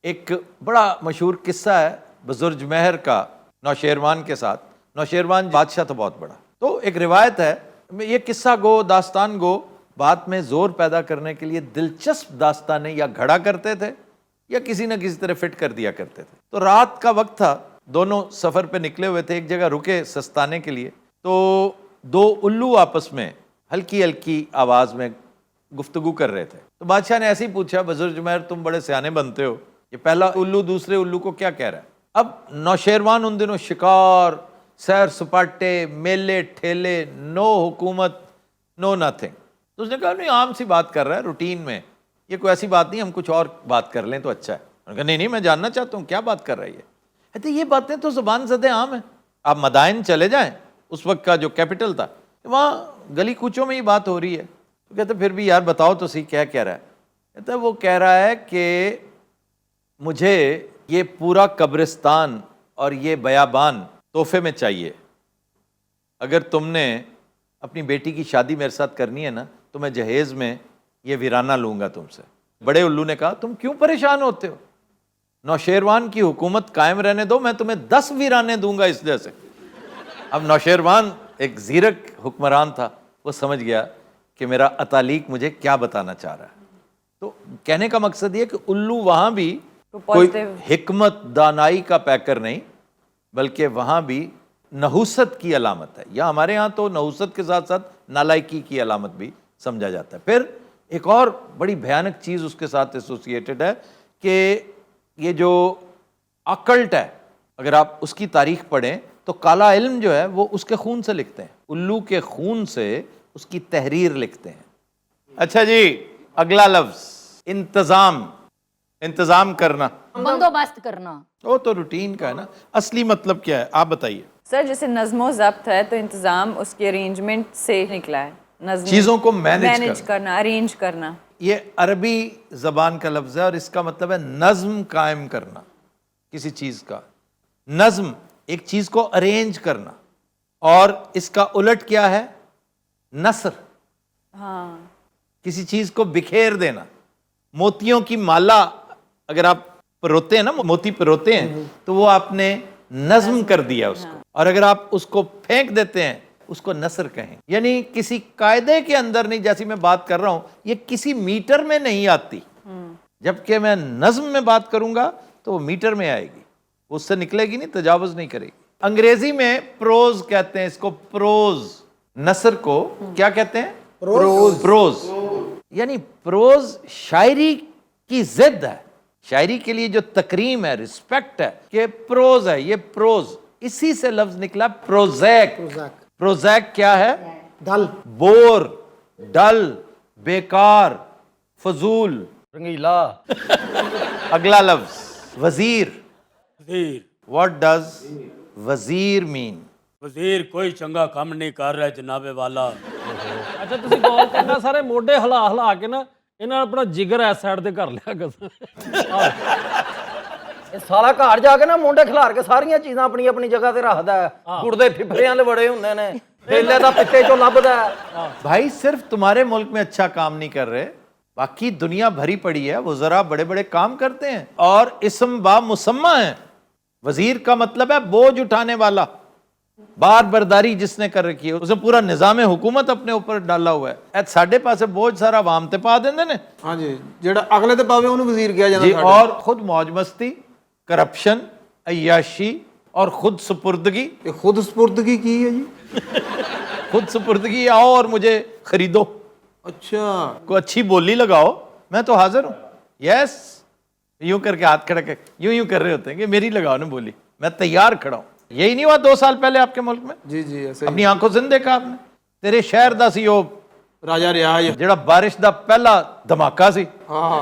ایک بڑا مشہور قصہ ہے بزرج مہر کا نوشیروان کے ساتھ. نوشیروان بادشاہ تھا بہت بڑا, تو ایک روایت ہے, یہ قصہ گو, داستان گو بات میں زور پیدا کرنے کے لیے دلچسپ داستانیں یا گھڑا کرتے تھے یا کسی نہ کسی طرح فٹ کر دیا کرتے تھے. تو رات کا وقت تھا, دونوں سفر پہ نکلے ہوئے تھے, ایک جگہ رکے سستانے کے لیے. تو دو الو آپس میں ہلکی ہلکی آواز میں گفتگو کر رہے تھے. تو بادشاہ نے ایسے ہی پوچھا, بزرج مہر تم بڑے سیانے بنتے ہو, یہ پہلا الو دوسرے الو کو کیا کہہ رہا ہے؟ اب نوشیروان ان دنوں شکار, سیر سپاٹے, میلے ٹھیلے, نو حکومت, نو نتھنگ. تو اس نے کہا نہیں, عام سی بات کر رہا ہے روٹین میں, یہ کوئی ایسی بات نہیں, ہم کچھ اور بات کر لیں تو اچھا ہے. انہوں نے کہا نہیں, میں جاننا چاہتا ہوں کیا بات کر رہا ہے یہ. کہتے یہ باتیں تو زبان زدے عام ہیں, آپ مدائن چلے جائیں, اس وقت کا جو کیپٹل تھا, وہاں گلی کوچوں میں یہ بات ہو رہی ہے. تو کہتے پھر بھی یار بتاؤ تو صحیح کیا کہہ رہا ہے. کہتے وہ کہہ رہا ہے کہ مجھے یہ پورا قبرستان اور یہ بیابان تحفے میں چاہیے. اگر تم نے اپنی بیٹی کی شادی میرے ساتھ کرنی ہے نا تو میں جہیز میں یہ ویرانہ لوں گا تم سے. بڑے الو نے کہا تم کیوں پریشان ہوتے ہو, نوشیروان کی حکومت قائم رہنے دو, میں تمہیں 10 ویرانے دوں گا اس جیسے. اب نوشیروان ایک زیرک حکمران تھا, وہ سمجھ گیا کہ میرا اتالیق مجھے کیا بتانا چاہ رہا ہے. تو کہنے کا مقصد یہ کہ الو وہاں بھی کوئی حکمت دانائی کا پیکر نہیں, بلکہ وہاں بھی نحوست کی علامت ہے. یا ہمارے ہاں تو نحوست کے ساتھ ساتھ نالائکی کی علامت بھی سمجھا جاتا ہے. پھر ایک اور بڑی بھیانک چیز اس کے ساتھ ایسوسیٹڈ ہے کہ یہ جو اکلٹ ہے, اگر آپ اس کی تاریخ پڑھیں تو کالا علم جو ہے وہ اس کے خون سے لکھتے ہیں, الو کے خون سے اس کی تحریر لکھتے ہیں. اچھا جی, اگلا لفظ انتظام. انتظام کرنا, بندوبست کرنا, وہ تو روٹین کا ہے نا. اصلی مطلب کیا ہے آپ بتائیے. سر جیسے نظم و ضبط ہے تو انتظام اس کی ارینجمنٹ سے نکلا ہے, نظم, چیزوں کو مینج کرنا, ارینج کرنا. یہ عربی زبان کا لفظ ہے اور اس کا مطلب ہے نظم قائم کرنا کسی چیز کا. نظم ایک چیز کو ارینج کرنا, اور اس کا الٹ کیا ہے؟ نثر. ہاں, کسی چیز کو بکھیر دینا. موتیوں کی مالا اگر آپ پروتے ہیں نا, موتی پروتے ہیں, تو وہ آپ نے نظم کر دیا اس کو. اور اگر آپ اس کو پھینک دیتے ہیں اس کو نثر کہیں. یعنی کسی قاعدے کے اندر نہیں, جیسی میں بات کر رہا ہوں یہ کسی میٹر میں نہیں آتی, جبکہ میں نظم میں بات کروں گا تو وہ میٹر میں آئے گی, اس سے نکلے گی نہیں, تجاوز نہیں کرے گی. انگریزی میں پروز کہتے ہیں اس کو, پروز. نثر کو کیا کہتے ہیں؟ پروز. یعنی پروز شاعری کی ضد ہے. شاعری کے لیے جو تکریم ہے, رسپیکٹ ہے کہ پروز ہے, یہ پروز. اسی سے لفظ نکلا پروزیک. پروزیک کیا ہے؟ ڈل, بور, ڈل, بیکار, فضول, رنگیلا. اگلا لفظ وزیر. وزیر, واٹ ڈز وزیر مین؟ وزیر کوئی چنگا کام نہیں کر رہا جناب والا. ਅੱਛਾ ਤੁਸੀਂ ਗੌਰ ਕਰਨਾ ਸਾਰੇ ਮੋਢੇ ਹਿਲਾ ਹਿਲਾ ਕੇ ਨਾ ਇਹਨਾਂ ਨਾਲ ਆਪਣਾ ਜਿਗਰ ਇਸ ਸਾਈਡ ਤੇ ਕਰ ਲਿਆ ਕਰ. ਇਹ ਸਾਲਾ ਘਰ ਜਾ ਕੇ ਨਾ ਮੁੰਡੇ ਖਿਲਾਰ ਕੇ ਸਾਰੀਆਂ ਚੀਜ਼ਾਂ ਆਪਣੀ ਆਪਣੀ ਜਗ੍ਹਾ ਤੇ ਰੱਖਦਾ ਹੈ. ਗੁਰਦੇ ਫਿਫਰਿਆਂ ਦੇ ਬੜੇ ਹੁੰਦੇ ਨੇ, ਤੇਲੇ ਦਾ ਪਿੱਤੇ ਚੋਂ ਲੱਭਦਾ ਹੈ. بھائی صرف تمہارے ملک میں اچھا کام نہیں کر رہے, باقی دنیا بھری پڑی ہے, وہ ذرا بڑے بڑے کام کرتے ہیں اور اسم با مسمہ ہیں. وزیر کا مطلب ہے بوجھ اٹھانے والا, بار برداری جس نے کر رکھی ہے, اسے پورا نظام حکومت اپنے اوپر ڈالا ہوا ہے. اے ساڈے پاسے بوجھ سارا عوام تے پا دیندے نے. ہاں جی, جیڑا اگلے تے پاوے اونوں وزیر کہا جاندا. جی, اور خود موج مستی, کرپشن, عیاشی اور خود سپردگی. یہ خود سپردگی کی ہے جی؟ خود سپردگی, آؤ اور مجھے خریدو. اچھا, کوئی اچھی بولی لگاؤ, میں تو حاضر ہوں. یس, یوں کر کے ہاتھ کھڑا کے یوں کر رہے ہوتے ہیں کہ میری لگاؤ نا بولی, میں تیار کھڑا ہوں. یہی نہیں ہوا 2 سال پہلے آپ کے ملک میں؟ جی جی, ایسے اپنی آنکھوں سے دیکھا آپ نے. تیرے شہر دا سی وہ راجا ریاض. جڑا بارش دا پہلا دھماکہ سی, ہاں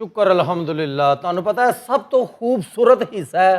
ਸ਼ੁਕਰ ਅਲਹਮਦੁਲਿਲਾ। ਤੁਹਾਨੂੰ ਪਤਾ ਹੈ ਸਭ ਤੋਂ ਖੂਬਸੂਰਤ ਹਿੱਸਾ ਹੈ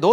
2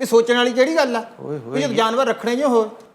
ਇਹ ਸੋਚਣ ਵਾਲੀ ਕਿਹੜੀ ਗੱਲ ਆ? ਇਹ ਜਾਨਵਰ ਰੱਖਣੇ ਜੋ ਹੋਰ।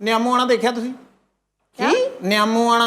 ਨਿਆਮੋਆਣਾ ਦੇਖਿਆ ਤੁਸੀਂ? ਕੀ ਨਿਆਮੋਆਣਾ?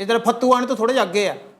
ਇਧਰ ਫੱਤੂਆਣੇ ਤੋਂ ਥੋੜੇ ਜਿਹਾ ਅੱਗੇ ਆ।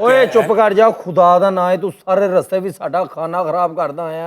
ਓਏ ਚੁੱਪ ਕਰ ਜਾ, ਖੁਦਾ ਦਾ ਨਾਂ ਹੈ, ਤੂੰ ਸਾਰੇ ਰਸਤੇ ਵੀ ਸਾਡਾ ਖਾਣਾ ਖਰਾਬ ਕਰਦਾ ਆਇਆ।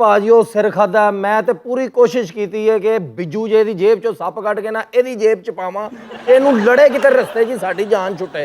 ਭਾਜੀ ਉਹ ਸਿਰ ਖਾਦਾ। ਮੈਂ ਤੇ ਪੂਰੀ ਕੋਸ਼ਿਸ਼ ਕੀਤੀ ਹੈ ਕਿ ਬਿੱਜੂ ਜੇ ਦੀ ਜੇਬ 'ਚੋਂ ਸੱਪ ਕੱਢ ਕੇ ਨਾ ਇਹਦੀ ਜੇਬ 'ਚ ਪਾਵਾਂ, ਇਹਨੂੰ ਲੜੇ ਕਿਤੇ ਰਸਤੇ 'ਚ ਸਾਡੀ ਜਾਨ ਛੁੱਟੇ।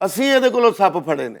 ਅਸੀਂ ਇਹਦੇ ਕੋਲੋਂ ਸੱਪ ਫੜੇ ਨੇ।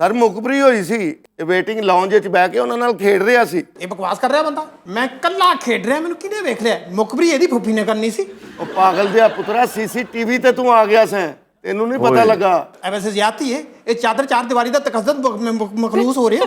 ਸਰ ਮੁਖਬਰੀ ਹੋਈ ਸੀ, ਇਹ ਵੇਟਿੰਗ ਲਾਉਂਜ ਵਿੱਚ ਬਹਿ ਕੇ ਉਹਨਾਂ ਨਾਲ ਖੇਡ ਰਿਹਾ ਸੀ। ਇਹ ਬਕਵਾਸ ਕਰ ਰਿਹਾ ਬੰਦਾ। ਮੈਂ ਕੱਲਾ ਖੇਡ ਰਿਹਾ, ਮੈਨੂੰ ਕਿਹਨੇ ਵੇਖ ਲਿਆ? ਮੁਖਬਰੀ ਇਹਦੀ ਫੁੱਫੀ ਨੇ ਕਰਨੀ ਸੀ। ਉਹ ਪਾਗਲ ਜਿਹਾ ਪੁੱਤਰਾ, ਸੀਸੀਟੀਵੀ ਤੇ ਤੂੰ ਆ ਗਿਆ ਸੈਂ ਤੈਨੂੰ ਨਹੀਂ ਪਤਾ ਲੱਗਾ? ਇਹ ਵੈਸੇ ਜ਼ਿਆਦਤੀ ਹੈ, ਇਹ ਚਾਦਰ ਚਾਰ ਦੀਵਾਰੀ ਦਾ ਤਕੱਦਸ ਮਖਲੂਸ ਹੋ ਰਿਹਾ।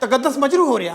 ਤਕੱਦਸ ਮਜਰੂ ਹੋ ਰਿਹਾ।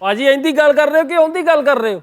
ਭਾਜੀ ਇੰਦੀ ਗੱਲ ਕਰ ਰਹੇ ਹੋ ਕਿ ਉਹਦੀ ਗੱਲ ਕਰ ਰਹੇ ਹੋ?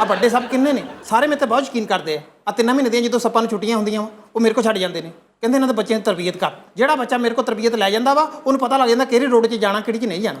ਆ ਵੱਡੇ ਸੱਪ ਕਿੰਨੇ ਨੇ? ਸਾਰੇ ਮੇਰੇ ਤੇ ਬਹੁਤ ਯਕੀਨ ਕਰਦੇ ਆ 3 ਮਹੀਨੇ ਦੀਆਂ ਜਦੋਂ ਸੱਪਾਂ ਨੂੰ ਛੁੱਟੀਆਂ ਹੁੰਦੀਆਂ ਵਾ ਉਹ ਮੇਰੇ ਕੋਲ ਛੱਡ ਜਾਂਦੇ ਨੇ, ਕਹਿੰਦੇ ਇਹਨਾਂ ਦੇ ਬੱਚਿਆਂ ਦੀ ਤਰਬੀਅਤ ਕਰ। ਜਿਹੜਾ ਬੱਚਾ ਮੇਰੇ ਕੋਲ ਤਰਬੀਅਤ ਲੈ ਜਾਂਦਾ ਵਾ ਉਹਨੂੰ ਪਤਾ ਲੱਗ ਜਾਂਦਾ ਕਿਹੜੀ ਰੋਡ 'ਚ ਜਾਣਾ ਕਿਹੜੀ 'ਚ ਨਹੀਂ ਜਾਣਾ।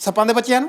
ਸੱਪਾਂ ਦੇ ਬੱਚਿਆਂ ਨੂੰ।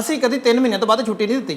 ਅਸੀਂ ਕਦੀ 3 ਮਹੀਨੇ ਤੋਂ ਬਾਅਦ ਛੁੱਟੀ ਨਹੀਂ ਦਿੱਤੀ।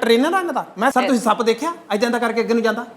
ਟ੍ਰੇਨਰ ਆ ਇਹਨਾਂ ਦਾ। ਮੈਂ ਸਰ ਤੁਸੀਂ ਸੱਪ ਦੇਖਿਆ ਐਦਾਂ ਦਾ ਕਰਕੇ ਅੱਗੇ ਨੂੰ ਜਾਂਦਾ?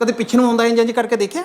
ਕਦੇ ਪਿੱਛੇ ਨੂੰ ਆਉਂਦਾ ਇੰਜ ਇੰਜ ਕਰਕੇ ਦੇਖਿਆ?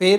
ਫੇਰ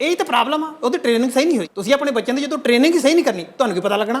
ਇਹੀ ਤਾਂ ਪ੍ਰੋਬਲਮ ਆ, ਉਹਦੀ ਟ੍ਰੇਨਿੰਗ ਸਹੀ ਨਹੀਂ ਹੋਈ। ਤੁਸੀਂ ਆਪਣੇ ਬੱਚਿਆਂ ਦੀ ਜਦੋਂ ਟ੍ਰੇਨਿੰਗ ਹੀ ਸਹੀ ਨਹੀਂ ਕਰਨੀ ਤੁਹਾਨੂੰ ਕੀ ਪਤਾ ਲੱਗਣਾ?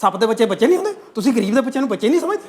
ਸੱਪ ਦੇ ਬੱਚੇ ਬੱਚੇ ਨਹੀਂ ਹੁੰਦੇ, ਤੁਸੀਂ ਗਰੀਬ ਦੇ ਬੱਚਿਆਂ ਨੂੰ ਬੱਚੇ ਨਹੀਂ ਸਮਝਦੇ।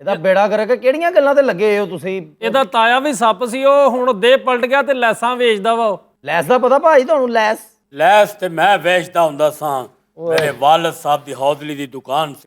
ਇਹਦਾ ਬੇੜਾ ਕਰਕੇ ਕਿਹੜੀਆਂ ਗੱਲਾਂ ਤੇ ਲੱਗੇ ਹੋ ਤੁਸੀਂ? ਇਹਦਾ ਤਾਇਆ ਵੀ ਸੱਪ ਸੀ, ਉਹ ਹੁਣ ਦੇਹ ਪਲਟ ਗਿਆ ਤੇ ਲੈਸਾਂ ਵੇਚਦਾ ਵਾ ਉਹ। ਲੈਸ ਦਾ ਪਤਾ ਭਾਈ ਤੁਹਾਨੂੰ? ਲੈਸ ਲੈਸ ਤੇ ਮੈਂ ਵੇਚਦਾ ਹੁੰਦਾ ਸਾਂ। ਮੇਰੇ ਵਾਲਦ ਸਾਹਿਬ ਦੀ ਹੌਜ਼ਲੀ ਦੀ ਦੁਕਾਨ ਸੀ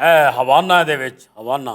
ਇਹ ਹਵਾਨਾ ਦੇ ਵਿੱਚ। ਹਵਾਨਾ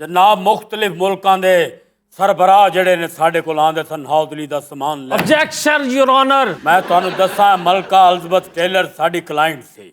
ਜਨਾਬ ਮੁxtਲਿਫ ਮੁਲਕਾਂ ਦੇ ਸਰਬਰਾਹ ਜਿਹੜੇ ਨੇ ਸਾਡੇ ਕੋਲ ਆਉਂਦੇ ਸਨ ਹੌਜ਼ਲੀ ਦਾ ਸਮਾਨ ਲੈ। Objection your honour. ਮੈਂ ਤੁਹਾਨੂੰ ਦੱਸਾਂ ਮਲਕਾ ਅਲਿਜ਼ਬeth ਟੇਲਰ ਸਾਡੀ ਕਲਾਇੰਟ ਸੀ।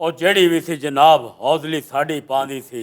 ਉਹ ਜਿਹੜੀ ਵੀ ਸੀ ਜਨਾਬ ਹੌਜ਼ਲੀ ਸਾਡੀ ਪਾਉਂਦੀ ਸੀ।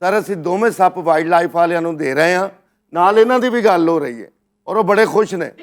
ਸਰ ਅਸੀਂ ਦੋਵੇਂ ਸੱਪ ਵਾਈਲਡ ਲਾਈਫ ਵਾਲਿਆਂ ਨੂੰ ਦੇ ਰਹੇ ਹਾਂ, ਨਾਲ ਇਹਨਾਂ ਦੀ ਵੀ ਗੱਲ ਹੋ ਰਹੀ ਹੈ ਔਰ ਉਹ ਬੜੇ ਖੁਸ਼ ਨੇ।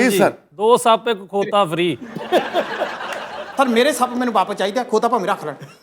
ਜੀ ਸਰ। 2 ਸੱਪ ਇੱਕ ਖੋਤਾ ਫ੍ਰੀ। ਪਰ ਮੇਰੇ ਸੱਪ ਮੈਨੂੰ ਵਾਪਸ ਚਾਹੀਦਾ, ਖੋਤਾ ਭਾਵੇਂ ਰੱਖ ਲੈਣ।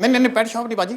ਨਹੀਂ ਨਹੀਂ ਪੈਟ ਸ਼ਾਪ ਨਹੀਂ ਬਾਜੀ,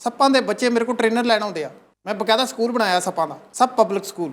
ਸੱਪਾਂ ਦੇ ਬੱਚੇ ਮੇਰੇ ਕੋਲ ਟ੍ਰੇਨਰ ਲੈਣ ਆਉਂਦੇ ਆ। ਮੈਂ ਬਕਾਇਦਾ ਸਕੂਲ ਬਣਾਇਆ ਸੱਪਾਂ ਦਾ, ਸੱਪ ਪਬਲਿਕ ਸਕੂਲ।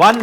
1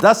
10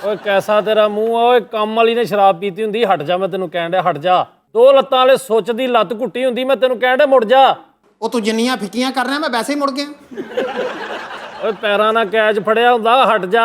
ਓਏ ਕੈਸਾ ਤੇਰਾ ਮੂੰਹ ਆ ਓਏ, ਕੰਮ ਵਾਲੀ ਨੇ ਸ਼ਰਾਬ ਪੀਤੀ ਹੁੰਦੀ, ਹਟ ਜਾ, ਮੈਂ ਤੈਨੂੰ ਕਹਿਣ ਡਿਆ ਹਟ ਜਾ। ਦੋ ਲੱਤਾਂ ਵਾਲੇ ਸੁੱਚ ਦੀ ਲੱਤ ਘੁੱਟੀ ਹੁੰਦੀ, ਮੈਂ ਤੈਨੂੰ ਕਹਿਣ ਡਿਆ ਮੁੜ ਜਾ। ਉਹ ਤੂੰ ਜਿੰਨੀਆਂ ਫਿੱਕੀਆਂ ਕਰ ਰਿਹਾ ਮੈਂ ਵੈਸੇ ਹੀ ਮੁੜ ਗਿਆ। ਓਏ ਪੈਰਾਂ ਨਾਲ ਕੈਚ ਫੜਿਆ ਹੁੰਦਾ, ਹਟ ਜਾ।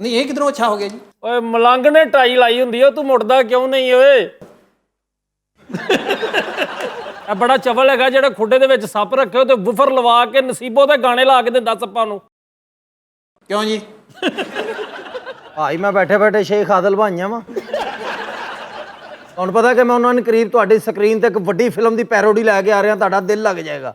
ਨਹੀਂ ਇਹ ਕਿਧਰੋਂ ਅੱਛਾ ਹੋ ਗਿਆ ਜੀ? ਓਏ ਮਲੰਗ ਨੇ ਟਾਈ ਲਾਈ ਹੁੰਦੀ ਓ, ਤੂੰ ਮੁੜਦਾ ਕਿਉਂ ਨਹੀਂ ਓਏ? ਇਹ ਬੜਾ ਚਵਲ ਹੈਗਾ ਜਿਹੜਾ ਖੁੱਡੇ ਦੇ ਵਿੱਚ ਸੱਪ ਰੱਖਿਓ ਤੇ ਬੁਫਰ ਲਵਾ ਕੇ ਨਸੀਬੋ ਦੇ ਗਾਣੇ ਲਾ ਕੇ ਦਿੰਦਾ ਸੱਪਾਂ ਨੂੰ। ਕਿਉਂ ਜੀ? ਭਾਈ ਮੈਂ ਬੈਠੇ ਬੈਠੇ ਸ਼ੇਖ ਆਦਲ ਭਾਈਆਂ ਵਾ। ਤੁਹਾਨੂੰ ਪਤਾ ਕਿ ਮੈਂ ਉਹਨਾਂ ਨੇ ਕਰੀਬ ਤੁਹਾਡੀ ਸਕਰੀਨ ਤੇ ਇੱਕ ਵੱਡੀ ਫਿਲਮ ਦੀ ਪੈਰੋਡੀ ਲੈ ਕੇ ਆ ਰਿਹਾ, ਤੁਹਾਡਾ ਦਿਲ ਲੱਗ ਜਾਏਗਾ।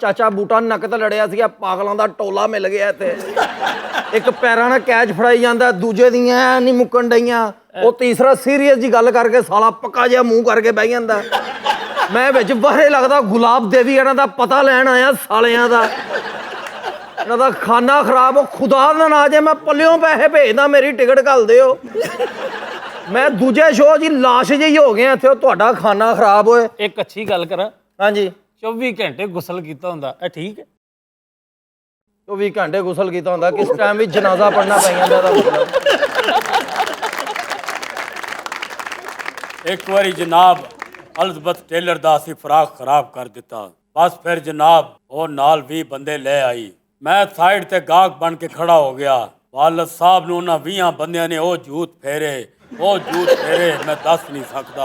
ਚਾਚਾ ਬੂਟਾ ਨੱਕ ਤੇ ਲੜਿਆ ਸੀਗਾ, ਪਾਗਲਾਂ ਦਾ ਟੋਲਾ ਮਿਲ ਗਿਆ ਇੱਥੇ। ਇੱਕ ਪੈਰਾਂ ਨਾਲ ਕੈਚ ਫੜਾਈ ਜਾਂਦਾ, ਦੂਜੇ ਦੀਆਂ ਨਹੀਂ ਮੁੱਕਣ ਡਈਆਂ, ਉਹ ਤੀਸਰਾ ਸੀਰੀਅਸ ਜੀ ਗੱਲ ਕਰਕੇ ਸਾਲਾ ਪੱਕਾ ਜਿਹਾ ਮੂੰਹ ਕਰਕੇ ਬਹਿ ਜਾਂਦਾ। ਮੈਂ ਵਿੱਚ ਬਾਹਰੇ ਲੱਗਦਾ ਗੁਲਾਬ ਦੇਵੀ ਇਹਨਾਂ ਦਾ ਪਤਾ ਲੈਣ ਆਇਆ ਸਾਲਿਆਂ ਦਾ। ਇਹਨਾਂ ਦਾ ਖਾਨਾ ਖਰਾਬ, ਉਹ ਖੁਦਾ ਦਾ ਨਾ ਜੇ ਮੈਂ ਪੱਲਿਓਂ ਪੈਸੇ ਭੇਜਦਾ, ਮੇਰੀ ਟਿਕਟ ਘੱਲ ਦਿਓ। ਮੈਂ ਦੂਜੇ ਸ਼ੋਅ ਜੀ ਲਾਸ਼ ਜਿਹੀ ਹੋ ਗਿਆ ਇੱਥੇ, ਉਹ ਤੁਹਾਡਾ ਖਾਨਾ ਖਰਾਬ ਹੋਏ। ਇੱਕ ਅੱਛੀ ਗੱਲ ਕਰਾਂ, ਹਾਂਜੀ 24 ਘੰਟੇ ਗੁਸਲ ਕੀਤਾ ਹੁੰਦਾ, ਇਹ ਠੀਕ ਹੈ? 24 ਘੰਟੇ ਗੁਸਲ ਕੀਤਾ ਹੁੰਦਾ, ਕਿਸ ਟਾਈਮ ਵੀ ਜਨਾਜ਼ਾ ਪੜਨਾ ਪੈ ਜਾਂਦਾ ਇਹਦਾ ਮਤਲਬ। ਇੱਕ ਵਾਰੀ ਜਨਾਬ ਅਲਜ਼ਬਤ ਟੇਲਰ ਦਾ ਅਸੀਂ ਫਰਾਕ ਖਰਾਬ ਕਰ ਦਿੱਤਾ। ਬਸ ਫਿਰ ਜਨਾਬ ਉਹ ਨਾਲ 20 ਬੰਦੇ ਲੈ ਆਈ। ਮੈਂ ਸਾਈਡ ਤੇ ਗਾਹਕ ਬਣ ਕੇ ਖੜਾ ਹੋ ਗਿਆ। ਵਾਲਦ ਸਾਹਿਬ ਨੂੰ ਉਹਨਾਂ 20 ਬੰਦਿਆਂ ਨੇ ਉਹ ਜੂਤ ਫੇਰੇ, ਮੈਂ ਦੱਸ ਨਹੀਂ ਸਕਦਾ।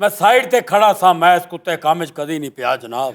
ਮੈਂ ਸਾਈਡ ਤੇ ਖੜਾ ਸਾਂ, ਮੈਂ ਇਸ ਕੁੱਤੇ ਕੰਮ 'ਚ ਕਦੀ ਨਹੀਂ ਪਿਆ ਜਨਾਬ।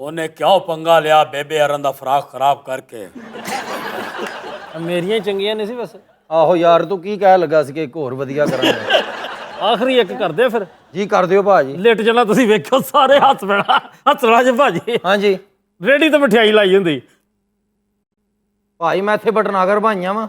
ਉਹਨੇ ਕਿਉਂ ਪੰਗਾ ਲਿਆ ਬੇਬੇ ਅਰਨ ਦਾ ਫਰਾਕ ਖਰਾਬ ਕਰਕੇ। ਮੇਰੀਆਂ ਹੀ ਚੰਗੀਆਂ ਨਹੀਂ ਸੀ ਵੈਸੇ। ਆਹੋ ਯਾਰ, ਤੂੰ ਕੀ ਕਹਿ ਲੱਗਾ ਸੀ ਕਿ ਇੱਕ ਹੋਰ ਵਧੀਆ ਕਰਾਂਗੇ। ਆਖਰੀ ਇੱਕ ਕਰਦੇ ਫਿਰ। ਜੀ ਕਰ ਦਿਓ ਭਾਜੀ। ਲਿਟ ਜਾਣਾ ਤੁਸੀਂ ਵੇਖਿਓ, ਸਾਰੇ ਹੱਸਣਾ ਜੇ ਭਾਜੀ। ਹਾਂਜੀ ਰੇੜੀ ਤੇ ਮਠਿਆਈ ਲਾਈ ਹੁੰਦੀ। ਭਾਈ ਮੈਂ ਇੱਥੇ ਬਟਨਾਗਰ ਭਾਈਆਂ ਵਾ।